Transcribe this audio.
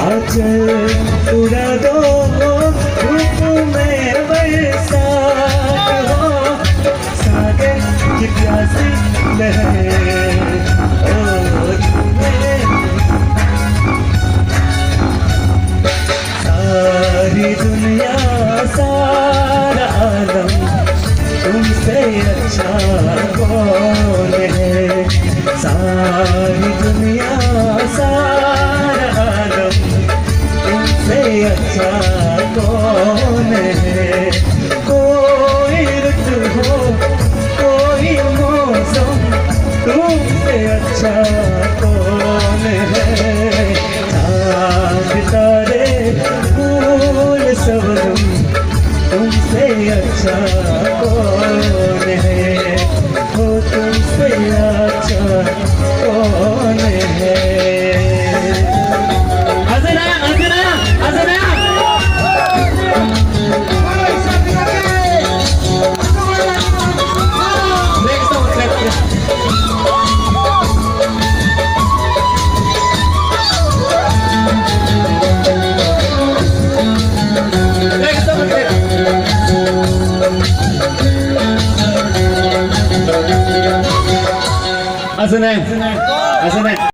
आंचल उड़ा दो धूप में बरसात हो, सागर की प्यासी लहरें ओ तुम्हें, सारी दुनिया सारा आलम तुमसे अच्छा कौन है, सारी दुनिया सारा आलम तुमसे अच्छा कौन है। कोई रुत हो कोई मौसम तुमसे अच्छा कौन है, चांद तारे फूल सबनम तुमसे अच्छा कौन है, वो तुमसे अच्छा कौन है। अजन आया अजन आया अजन आया। As an end.